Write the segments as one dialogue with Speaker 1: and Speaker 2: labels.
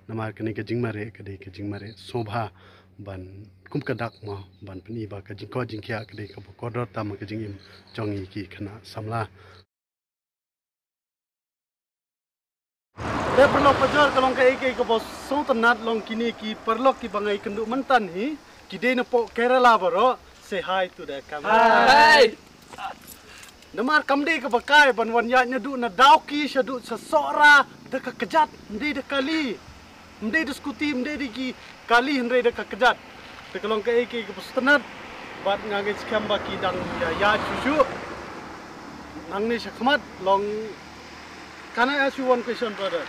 Speaker 1: namar kene ke jingmare kede ke jingmare sobha ban kum kadak ma ban pani ba ke jingko jingkya kede ke kodor tam ke jingim jongi ki khana samla te perlo pajar kalong ke bos so tanat long kini ki perlo ki bangai kendu mentan hi kide na po Kerala baro say hi to the camera.
Speaker 2: Hi.
Speaker 1: Namar kamde ke bakai ban wanya nyadu na dauki syadu sesora de kejat mde de kali mde de skuti mde de ki kali hendre de kejat te kalong ke postanat bat ngage skam baki dang ya chuchu nang ni sakmat long. Can I ask you one question, brother?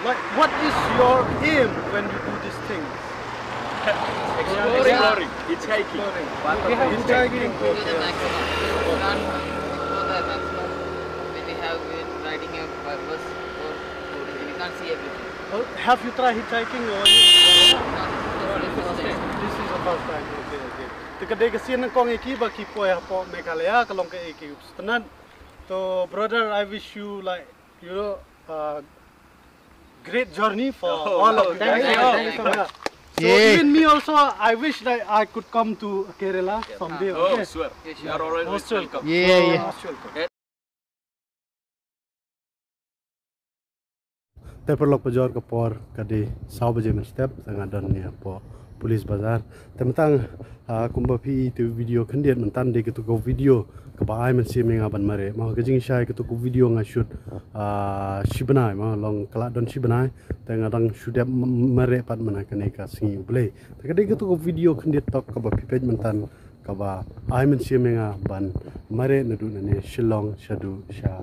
Speaker 1: Like, what is your aim when you do this thing?
Speaker 2: Exploring. Hitchhiking.
Speaker 1: Hitchhiking.
Speaker 3: To the maximum. You can't go the maximum when we have been riding a bus or you can't see everything.
Speaker 1: Have you tried hitchhiking or? This is the first time. Okay. Tekade kesian kong iki baki po ya po Meghalaya kalong ke iki upstanan. So brother, I wish you like great journey for all of you guys. So even me also, I wish that I could come to Kerala someday.
Speaker 2: Oh, sure. You are always welcome.
Speaker 1: Yeah. Te perlu pajar ke por kade 100 baje men step tengah dan ni po polis bazar tentang kumba pi tu video kendiat mentan de ke tu go video ke baai men sim nga ban mare ma ke jing shai ke tu video nga shoot shibanai ma long kala don shibanai tengah dang shoot mare pat mana ke ka singi boleh te ke de ke tu video kendiat tok ke ba pi page mentan ke ba ai men sim nga ban mare nadu ne Shillong shadu sha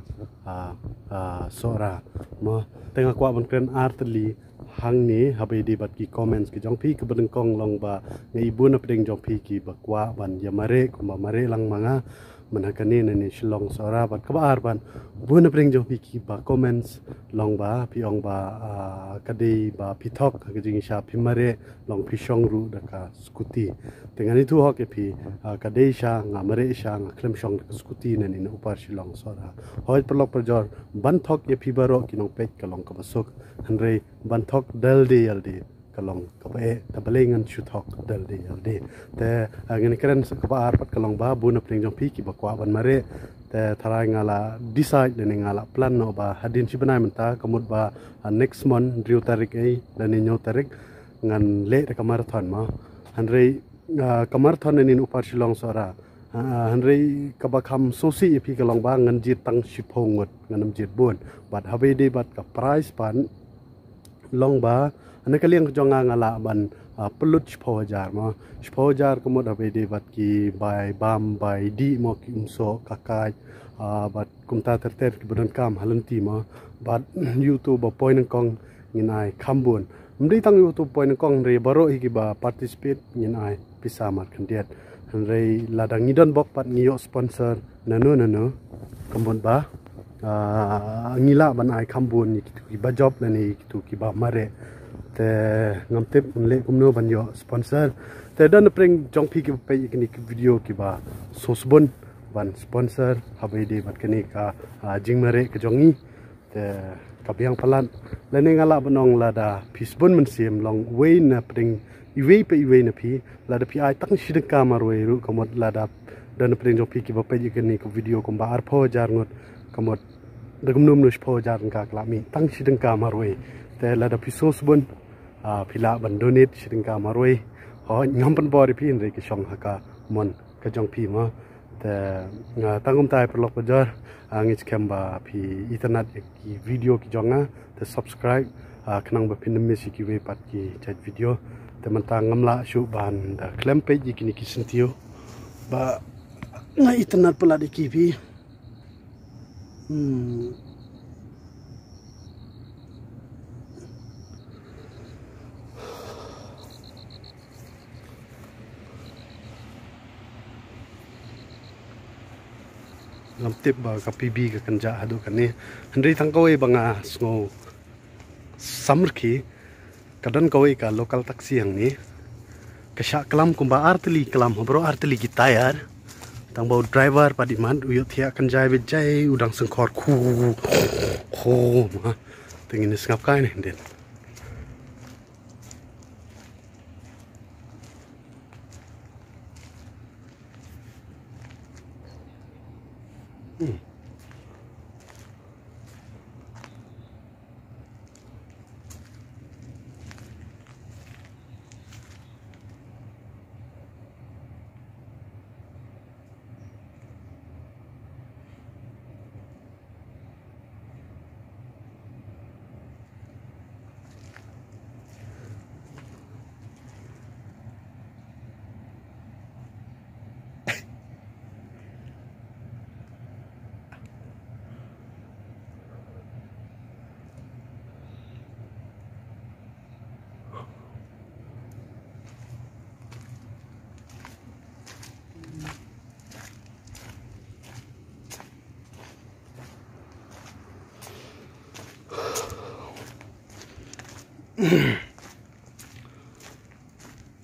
Speaker 1: sora ma tengah kwa ban kren artli hang ni habai di bat ki comments ki jong pi ke bedeng kong long ba ngai ibu na pedeng jong pi ki ba kwa ban ya mare kuma mare lang manga menakani ni Shillong sora bat ka bar ban bu na pedeng jong pi ki ba comments long ba pi ong ba kadei ba pi thok ke jing sha pi mare long pi shong ru da ka skuti tengah ni tu hok pi kadei sha nga mare sha nga klem shong da skuti na ni upar Shillong sora hoi perlok perjor ban thok ye pi baro ki nong pek ka long ka basuk hanrei ban thok dalde yalde kalong kape tabalengan shuthok dalde yalde te ngani keren kabar pat kalong ba bu na pling jong pi ki bakwa ban mare te tharai ngala decide le ngala plan no ba hadin sibanai menta kamut ba next month driu tarik ei dan nyo tarik ngan le ka marathon ma hanrei ka marathon ni upar Shillong sora hanrei kabakham sosi pi kalong ba ngan jit tang shipong ngan jit bon bat habe de bat ka price pan long ba ane kaliang jonga ngala ban pelut shpojar ma shpojar komod habe de bat ki by bam by di mo ki umso kakai bat kumta terter ki badan kam halanti ma bat YouTube point kong nginai khambun mdi tang YouTube point kong re baro hi ki ba participate nginai pisa mar khandiat hanrei ladang ngidon bok pat ngiyo sponsor nanu kambun ba ngila ban ai khambun ni ki ba job na ni tu ki ba mare te ngamtep le kumno ban yo sponsor te dan pring jong pi ki pe ki video ki ba sosbon ban sponsor habai de bat kini ka jingmare ke jongi te kabiang palan lene ngala banong lada pisbon mensim long way na pring iwe na pi lada pi ai tang sideng kamar we ru komod lada dan pring jong pi ki ba pe ki ko video ko ba arpho jar ngot komod dagum num nush pho jar ka klami tang sideng kamar we te lada pi sosbon pila ban donate sideng kamar we ho ngam pan bori pi re ki song haka mon ka jong pi ma te tangum tai perlok pajar angis kemba pi internet ki video ki jonga te subscribe kenang ba pin mesi ki we pat ki chat video te mentang ngamla shu ban da klem page ki ni ki sentio ba ngai internet pula di ki pi lamtip ba ka PB ka kanja hadu kan ni handri tang kawai banga sngo samrki kadan kawai ka local taxi yang ni kasha kelam kumba arteli kelam bro arteli ki tayar tang bau driver padiman uyo thia kan jai be jai udang sengkor khu ho ma tingin skap kai ni den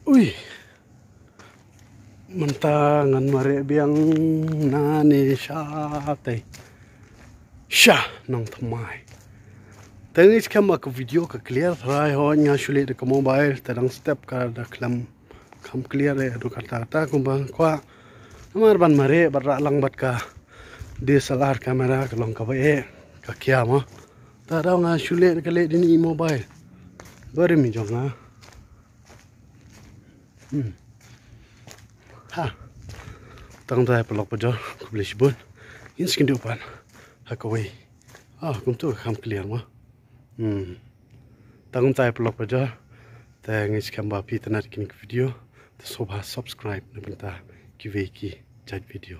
Speaker 1: Ui, mentangan mare biang nane syate, syah nang thamai. Tengis kam aku video ke clear try ho nya sulit de mobile tadang step ka da klam kam clear e adu kata kumbang kwa amar ban mare barra lang bat ka DSLR kamera ka long ka bae ka kya ma tadang nga sulit ka le dini mobile bari mi jonga ha tang dai pelok pajor kublish bun inskin dupan hakawai kum tu kam clear ma tang dai pelok pajor tengis kamba pi tanar kin video te soba subscribe na benta ki ki chat video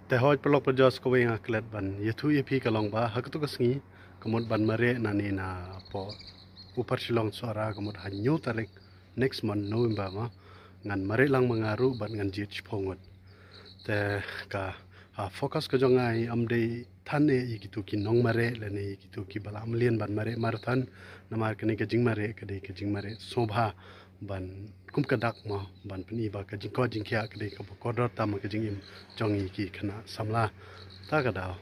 Speaker 1: te hoj pelok pajor ko wi ngaklet ban yathu yepi kalong ba haktu kasngi komod ban mare nani na po upar silong suara komod hanyu tarik next month November ma ngan mare lang mangaru ban ngan jit pongot te ka focus ka jongai amde than e gitu ki nong mare lene gitu ki bala amlian ban mare marathon namar kene ka jing mare sobha ban kum kadak ma ban pani ba ka jing ko jing kya kade ka kodor tam ka jing im jongi ki khana samla ta ka daw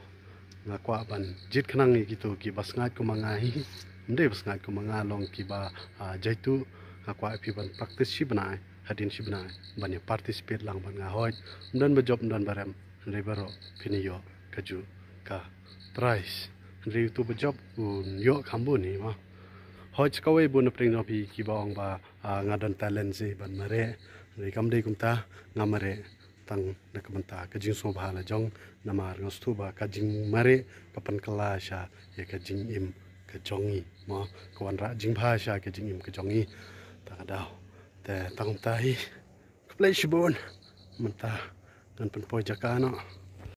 Speaker 1: ngakwa ban jit khanang gitu ki basngat ko mangai mde basngat ko mangalong ki ba jaitu ngakwa pi ban practice si banai hadin si banai ban ya participate lang ban nga hoy mdan ba job mdan baram rebaro piniyo kaju ka price re tu ba job un yo khambu ni ma hoy chkawe bun pring no pi ki bong ba ngadan talent se ban mare re kam dei kumta ngamare tang nakamanta ka jing so bhala jong namar ngostu ba ka jing mare kapan kelasha ya ka jing im ka jongi ma kawan ra jing bhasha ka jing im ka jongi ta daw te tang tai play shibon menta kan pen poi jakano